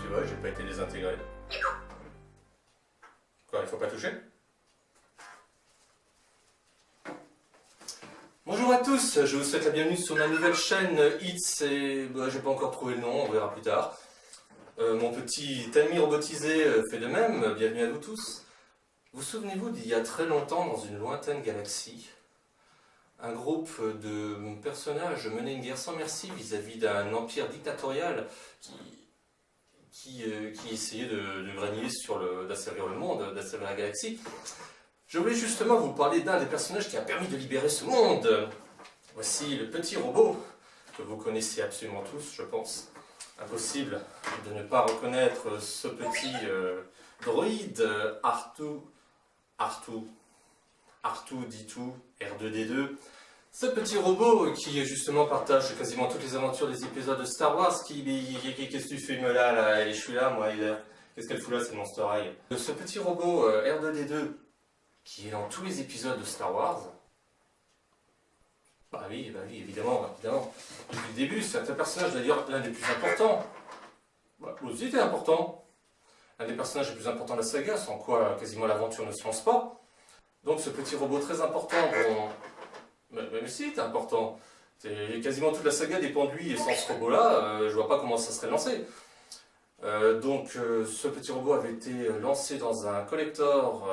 tu vois, j'ai pas été désintégré. Quoi, il faut pas toucher? Bonjour à tous, je vous souhaite la bienvenue sur ma nouvelle chaîne Hits et j'ai pas encore trouvé le nom, on verra plus tard. Mon petit ami robotisé fait de même, bienvenue à vous tous. Vous souvenez-vous d'il y a très longtemps, dans une lointaine galaxie, un groupe de personnages menait une guerre sans merci vis-à-vis d'un empire dictatorial qui essayait de régner d'asservir le monde, d'asservir la galaxie. Je voulais justement vous parler d'un des personnages qui a permis de libérer ce monde. Voici le petit robot, que vous connaissez absolument tous, je pense. Impossible de ne pas reconnaître ce petit droïde R2D2, R2D2. Ce petit robot qui justement partage quasiment toutes les aventures des épisodes de Star Wars. Qu'est-ce que tu fais là et je suis là, moi, qu'est-ce qu'elle fout là, c'est Monster High. Ce petit robot R2D2 qui est dans tous les épisodes de Star Wars. Bah oui, évidemment. Depuis le début, c'est un personnage d'ailleurs l'un des plus importants. Bah, aussi était important. Un des personnages les plus importants de la saga, sans quoi quasiment l'aventure ne se lance pas. Donc ce petit robot très important, même si c'est important. Quasiment toute la saga dépend de lui et sans ce robot-là, je vois pas comment ça serait lancé. Ce petit robot avait été lancé dans un collector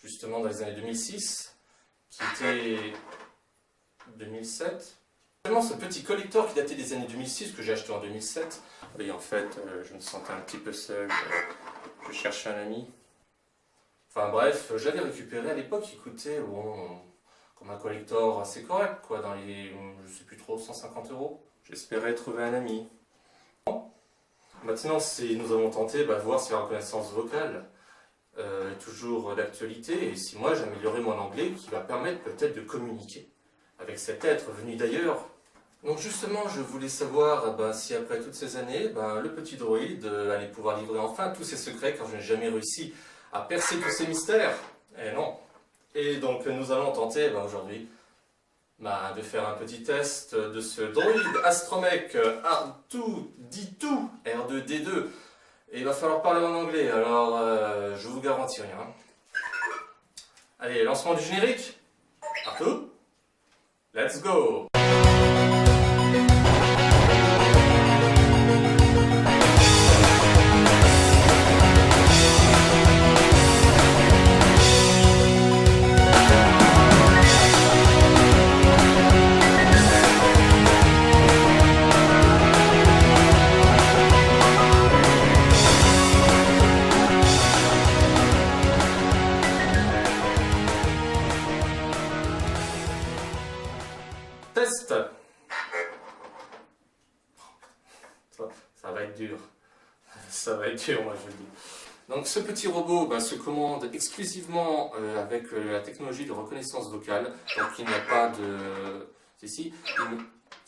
justement dans les années 2006, qui était 2007. Vraiment ce petit collector qui datait des années 2006, que j'ai acheté en 2007. Et en fait, je me sentais un petit peu seul, je cherchais un ami. Enfin bref, j'avais récupéré à l'époque, il coûtait comme un collector assez correct, quoi, dans les, je sais plus trop, 150 €. J'espérais trouver un ami. Maintenant, nous avons tenté de voir si la reconnaissance vocale est toujours d'actualité et si moi j'améliorais mon anglais qui va permettre peut-être de communiquer avec cet être venu d'ailleurs. Donc justement, je voulais savoir si après toutes ces années, le petit droïde allait pouvoir livrer enfin tous ses secrets, car je n'ai jamais réussi à percer tous ces mystères. Et non. Et donc nous allons tenter aujourd'hui de faire un petit test de ce droïde Astromech R2D2. Et il va falloir parler en anglais, alors je vous garantis rien. Allez, lancement du générique. R2, let's go. Test. Ça va être dur. Ça va être dur, moi je le dis. Donc ce petit robot se commande exclusivement avec la technologie de reconnaissance vocale. Donc il n'y a pas de...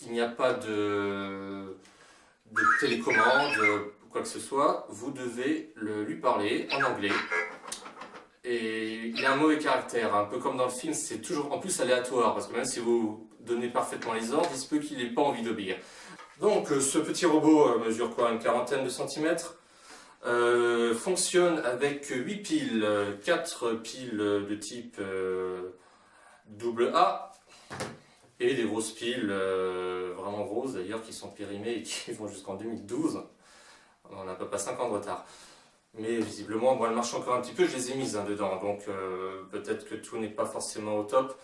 il n'y a pas de télécommande, quoi que ce soit. Vous devez lui parler en anglais. Et il a un mauvais caractère, un peu comme dans le film, c'est toujours en plus aléatoire, parce que même si vous donnez parfaitement les ordres, il se peut qu'il n'ait pas envie d'obéir. Donc ce petit robot mesure quoi, une quarantaine de centimètres, fonctionne avec 8 piles, 4 piles de type AA, et des grosses piles, vraiment grosses d'ailleurs, qui sont périmées et qui vont jusqu'en 2012. On a à peu près 5 ans de retard. Mais visiblement, elle marche encore un petit peu, je les ai mises dedans, donc peut-être que tout n'est pas forcément au top.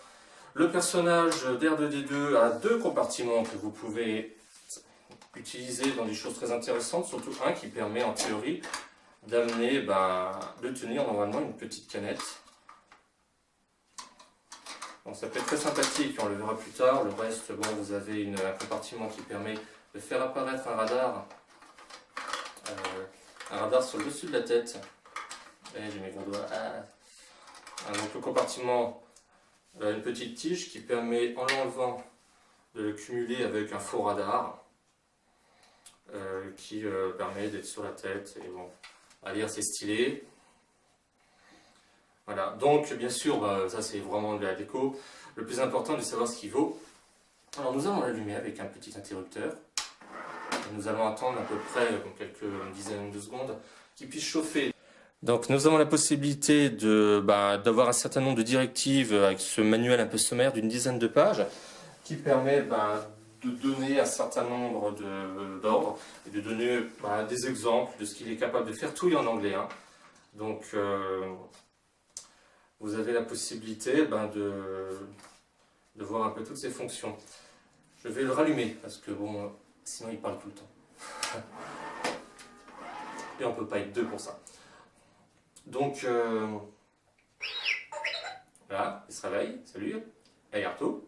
Le personnage d'R2D2 a 2 compartiments que vous pouvez utiliser dans des choses très intéressantes, surtout un qui permet en théorie d'amener, de tenir normalement une petite canette. Donc ça peut être très sympathique, on le verra plus tard. Le reste, vous avez un compartiment qui permet de faire apparaître un radar. Un radar sur le dessus de la tête. Et j'ai mes gros doigts. Donc le compartiment, une petite tige qui permet, en l'enlevant, de le cumuler avec un faux radar qui permet d'être sur la tête. Et bon, à lire, c'est stylé. Voilà, donc bien sûr, ça c'est vraiment de la déco. Le plus important est de savoir ce qu'il vaut. Alors nous allons l'allumer avec un petit interrupteur. Nous allons attendre à peu près quelques dizaines de secondes qu'il puisse chauffer. Donc nous avons la possibilité d'avoir un certain nombre de directives avec ce manuel un peu sommaire d'une dizaine de pages qui permet de donner un certain nombre d'ordres et de donner des exemples de ce qu'il est capable de faire. Tout est en anglais. Hein. Donc vous avez la possibilité de voir un peu toutes ces fonctions. Je vais le rallumer parce que bon, sinon il parle tout le temps. Et on ne peut pas être deux pour ça. Donc voilà, il se réveille. Salut. Hey Arto.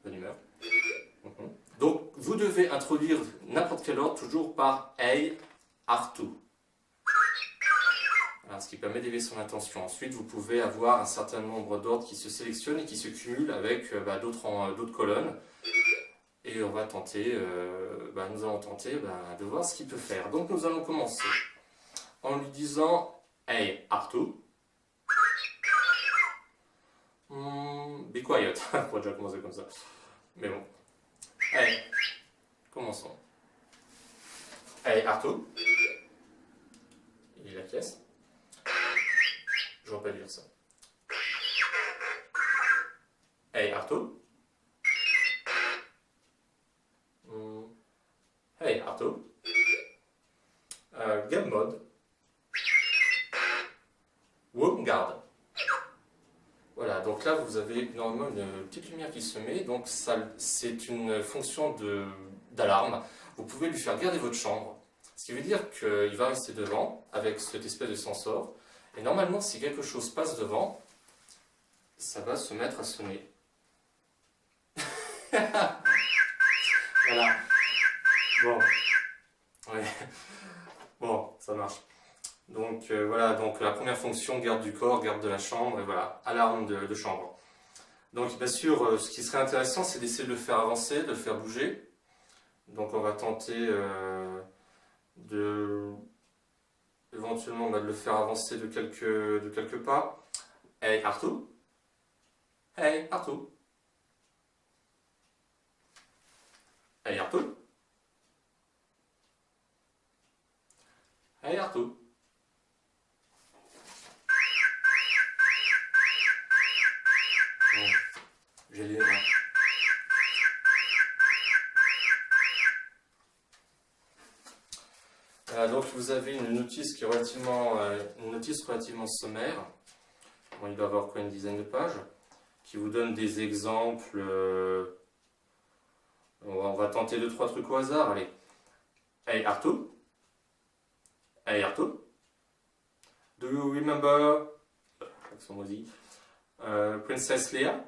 Bonne humeur. Donc vous devez introduire n'importe quel ordre toujours par Hey Arto. Alors, ce qui permet d'éveiller son attention. Ensuite, vous pouvez avoir un certain nombre d'ordres qui se sélectionnent et qui se cumulent avec d'autres colonnes. Et on va tenter, nous allons tenter de voir ce qu'il peut faire. Donc nous allons commencer en lui disant Hey Arto. Be quiet. On pourrait déjà commencer comme ça. Mais bon. Hey, commençons. Hey Arto. Il acquiesce. Je ne vais pas dire ça. Hey Arto. Hey Arto. Game mode. Home guard. Voilà, donc là vous avez normalement une petite lumière qui se met, donc c'est une fonction d'alarme. Vous pouvez lui faire garder votre chambre, ce qui veut dire qu'il va rester devant avec cette espèce de sensor. Et normalement, si quelque chose passe devant, ça va se mettre à sonner. Voilà. Bon. Ouais. Bon, ça marche. Donc voilà, donc la première fonction, garde du corps, garde de la chambre, et voilà, alarme de chambre. Donc bien sûr, ce qui serait intéressant, c'est d'essayer de le faire avancer, de le faire bouger. Donc on va tenter éventuellement de le faire avancer de quelques pas. Hey Arto. Hey Arto. Hey Arto. Hey Arto. Bon, j'ai les mains. Donc vous avez une notice qui est relativement sommaire. Bon, il doit y avoir quoi, une dizaine de pages, qui vous donne des exemples. On va tenter 2-3 trucs au hasard. Allez. Hey Arto. Hey Arto. Do you remember accent maudit, Princess Leia?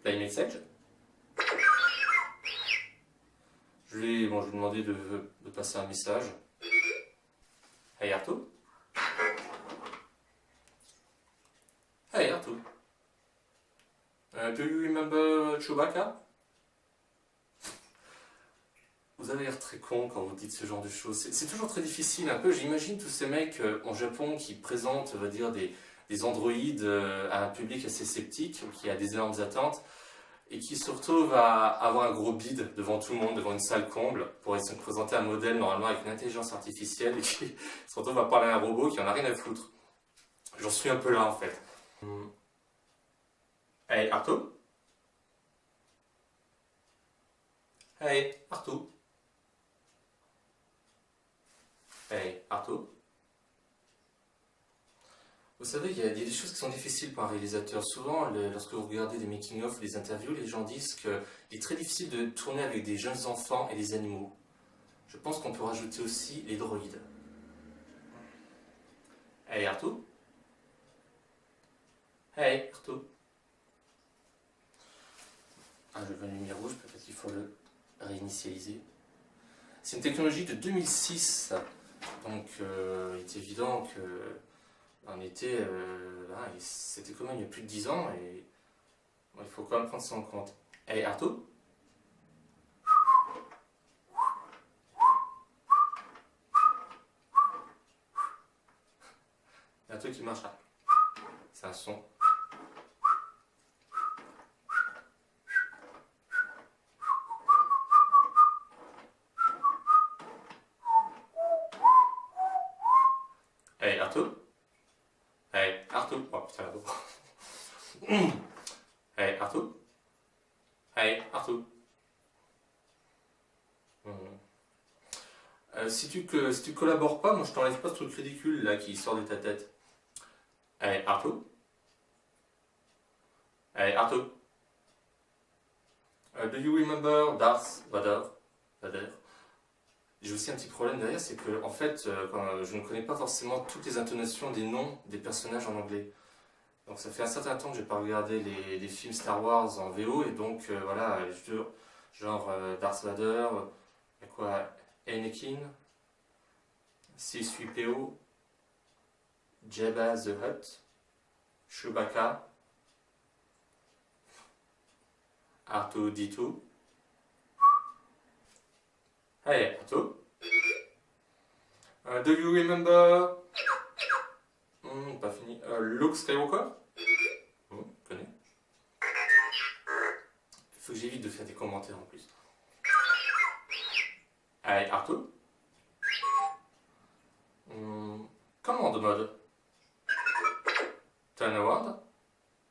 Play message. Je vais lui demander de passer un message. Hey Arto. Hey Arto. Do you remember Chewbacca? Vous avez l'air très con quand vous dites ce genre de choses. C'est toujours très difficile un peu. J'imagine tous ces mecs en Japon qui présentent, on va dire, des androïdes à un public assez sceptique, qui a des énormes attentes, et qui se retrouvent à avoir un gros bide devant tout le monde, devant une salle comble, pour essayer de présenter un modèle normalement avec une intelligence artificielle, et qui se retrouvent à parler à un robot qui en a rien à foutre. J'en suis un peu là en fait. Hey Arto. Hey Arto. Hey Arto. Vous savez, il y a des choses qui sont difficiles pour un réalisateur. Souvent, lorsque vous regardez des making-of ou des interviews, les gens disent qu'il est très difficile de tourner avec des jeunes enfants et des animaux. Je pense qu'on peut rajouter aussi les droïdes. Hey Arto. Hey Arto. Ah, je veux une lumière rouge, peut-être qu'il faut le réinitialiser. C'est une technologie de 2006, donc il est évident que c'était quand même il y a plus de 10 ans et bon, il faut quand même prendre ça en compte. Hey Arto. Il y a un truc qui marche là. C'est un son. Hey Arthur. Hey Arthur. Si tu collabores pas, moi je t'enlève pas ce truc ridicule là qui sort de ta tête. Hey Arthur. Hey Arthur. Do you remember Darth Vader? J'ai aussi un petit problème derrière, c'est que en fait, je ne connais pas forcément toutes les intonations des noms des personnages en anglais. Donc ça fait un certain temps que j'ai pas regardé les films Star Wars en VO, et donc voilà, genre Darth Vader, y a quoi, Anakin, C-3PO, Jabba the Hutt, Chewbacca, R2-D2. Hey Arthur. Do you remember pas fini. Luke Skywalker. Connais. Il faut que j'évite de faire des commentaires en plus. Hey Arthur. Command mode. Turn around.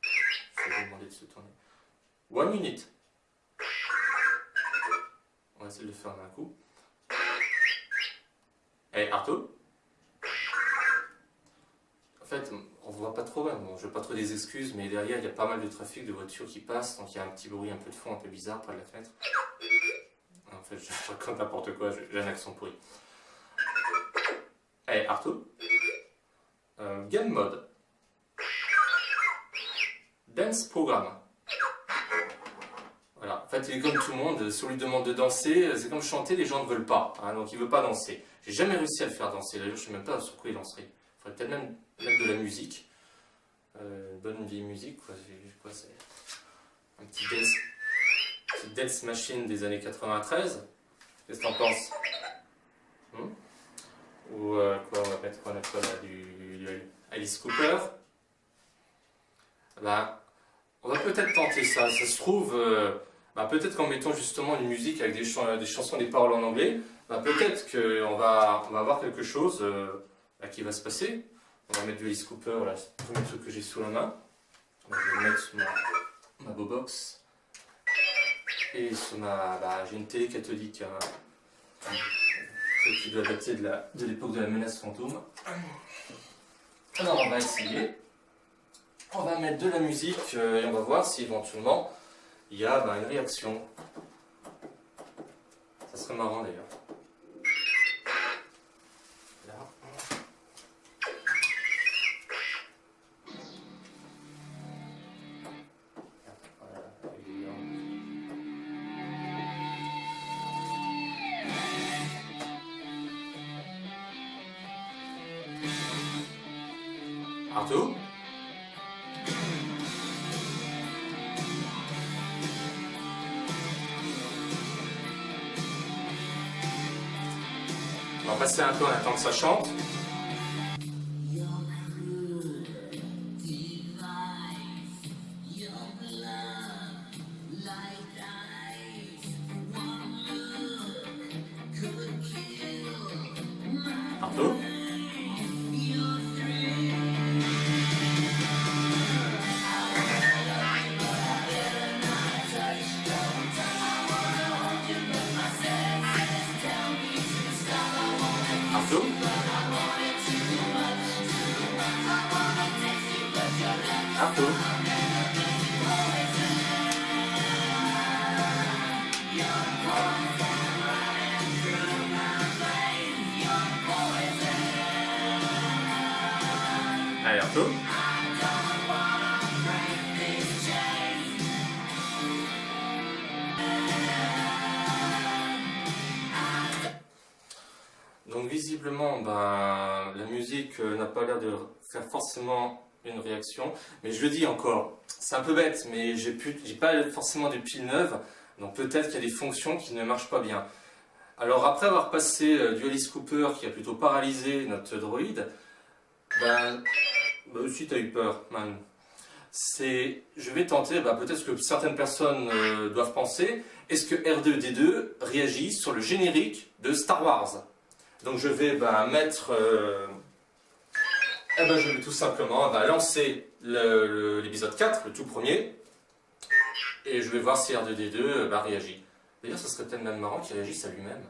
Je vais vous demander de se tourner. 1 minute. On va essayer de le faire d'un coup. Hey Arthur. En fait, on voit pas trop bien, bon, je veux pas trop des excuses, mais derrière il y a pas mal de trafic de voitures qui passent, donc il y a un petit bruit un peu de fond, un peu bizarre près de la fenêtre. En fait, je raconte n'importe quoi, j'ai un accent pourri. Hey Arthur. Game mode. Dance programme. Voilà, en fait il est comme tout le monde, si on lui demande de danser, c'est comme chanter, les gens ne veulent pas, hein, donc il veut pas danser. J'ai jamais réussi à le faire danser, d'ailleurs je sais même pas sur quoi il danserait. Il faudrait peut-être même mettre de la musique, une bonne vieille musique, quoi, c'est un petit dance machine des années 93, qu'est-ce que t'en penses? Ou quoi, on va mettre quoi là, du Alice Cooper. Bah, on va peut-être tenter ça, ça se trouve, peut-être qu'en mettant justement une musique avec des chansons, des paroles en anglais, peut-être qu'on va avoir quelque chose qui va se passer. On va mettre du Alice Cooper, là, c'est le premier truc que j'ai sous la main. Je vais le mettre sur ma Bobox. Et sur j'ai une télé cathodique, un truc qui doit dater de l'époque de la menace fantôme. Alors on va essayer. On va mettre de la musique et on va voir si éventuellement il y a une réaction. Ça serait marrant d'ailleurs. Là. Arthur. On va passer un peu en attendant que ça chante. Arthur. Arthur. Arthur. Allez, Arthur. Donc visiblement, la musique n'a pas l'air de faire forcément une réaction, mais je le dis encore, c'est un peu bête, mais j'ai pas forcément de pile neuve, donc peut-être qu'il y a des fonctions qui ne marchent pas bien. Alors après avoir passé du Alice Cooper qui a plutôt paralysé notre droïde, aussi t'as eu peur, man. Je vais tenter, peut-être que certaines personnes doivent penser, est-ce que R2-D2 réagit sur le générique de Star Wars? Donc je vais mettre, je vais tout simplement lancer l'épisode 4, le tout premier, et je vais voir si R2D2 réagit. D'ailleurs, ça serait peut-être même marrant qu'il réagisse à lui-même.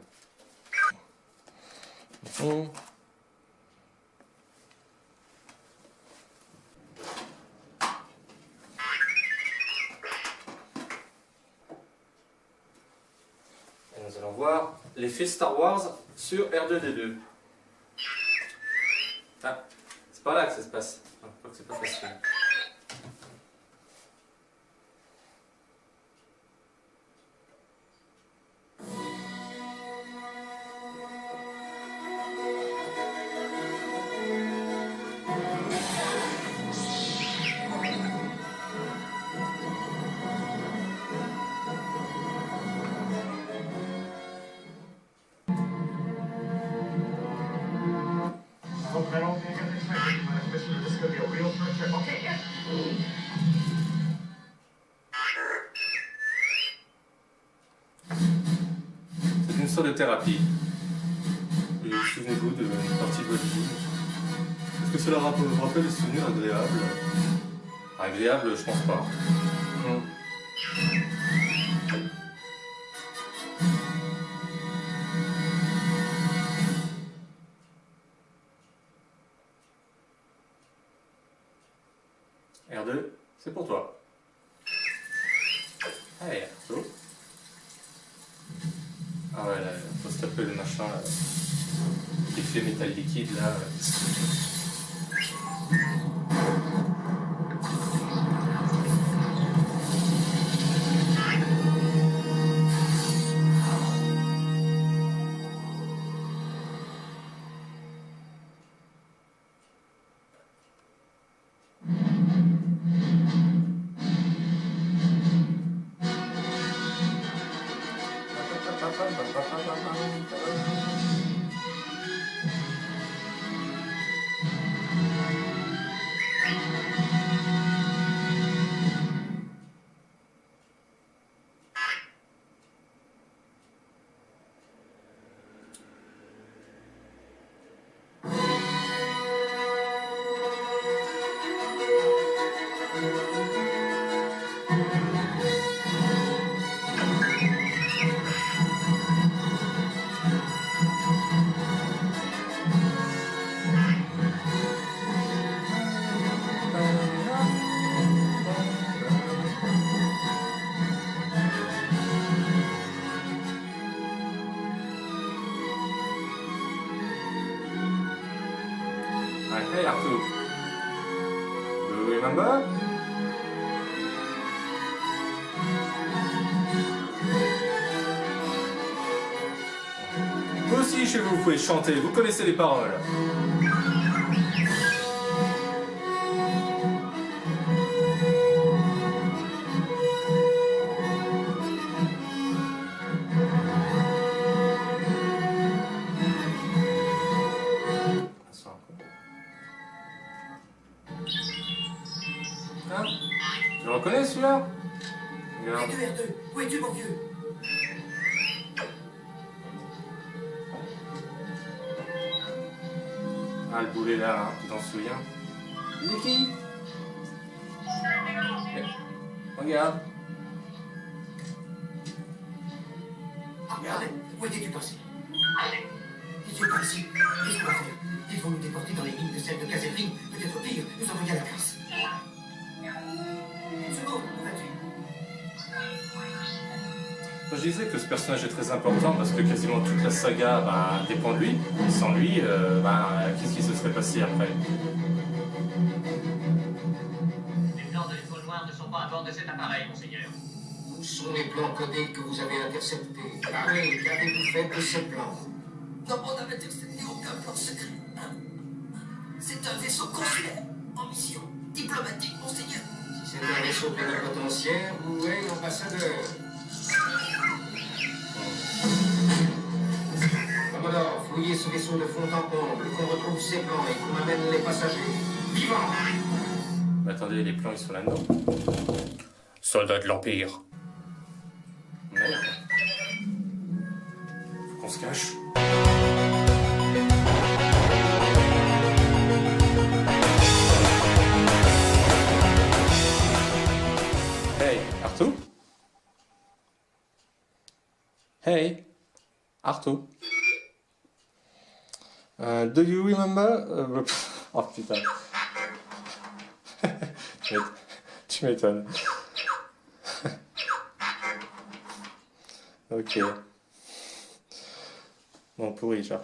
Et nous allons voir l'effet Star Wars sur R2D2. Ah, c'est par là que ça se passe. Je crois que c'est pas facile. C'est une sorte de thérapie. Et souvenez-vous d'une partie de votre vie. Est-ce que cela vous rappelle des souvenirs agréables? Agréables, je pense pas. R2, c'est pour toi. Allez, R2. Ah ouais, là, faut se taper le machin, là. L'effet métal liquide, là. Hey Arthur, do you remember? Vous aussi chez vous, vous pouvez chanter, vous connaissez les paroles. Hein? Tu le reconnais celui-là? Regarde. R2, où es-tu mon vieux? Ah, le boulet là, hein, tu t'en souviens? C'est qui? Regarde. Regarde, où étais-tu passé? N'étais pas ici. Qu'est-ce qu'on va faire? Ils vont nous déporter dans les mines de sel de Caselry. Peut-être pire, nous envoyer à la casse. Une seconde, où vas-tu? Je disais que ce personnage est très important parce que quasiment toute la saga dépend de lui. Et sans lui, qu'est-ce qui se serait passé après? Les plans de l'étoile noire ne sont pas à bord de cet appareil, monseigneur. Où sont les plans codés que vous avez interceptés? Ah oui, qu'avez-vous fait de ces plans? Non, on n'a intercepté aucun plan secret. C'est un vaisseau consulaire, en mission diplomatique, monseigneur. Si c'est un vaisseau plénipotentiaire, où est l'ambassadeur? Commodore, fouillez ce vaisseau de fond en comble, qu'on retrouve ses plans et qu'on amène les passagers. Vivants! Mais attendez, les plans ils sont là-dedans. Soldats de l'Empire. Merde. Faut qu'on se cache. Arthur? Hey, Arthur. Do you remember? Oh putain. Tu m'étonnes. Ok. Bon, pourri, genre.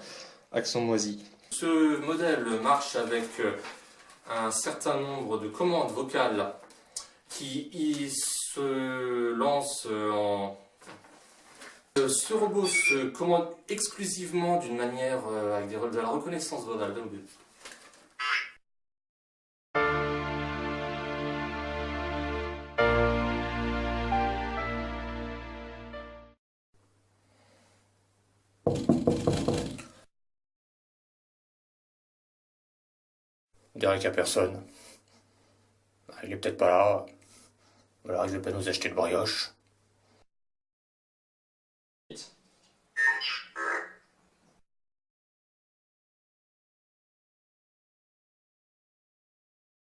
Accent moisi. Ce modèle marche avec un certain nombre de commandes vocales qui se lancent en... Ce robot se commande exclusivement d'une manière avec de la reconnaissance vocale. On dirait qu'il n'y a personne. Il est peut-être pas là. Voilà, il veut pas nous acheter de brioche.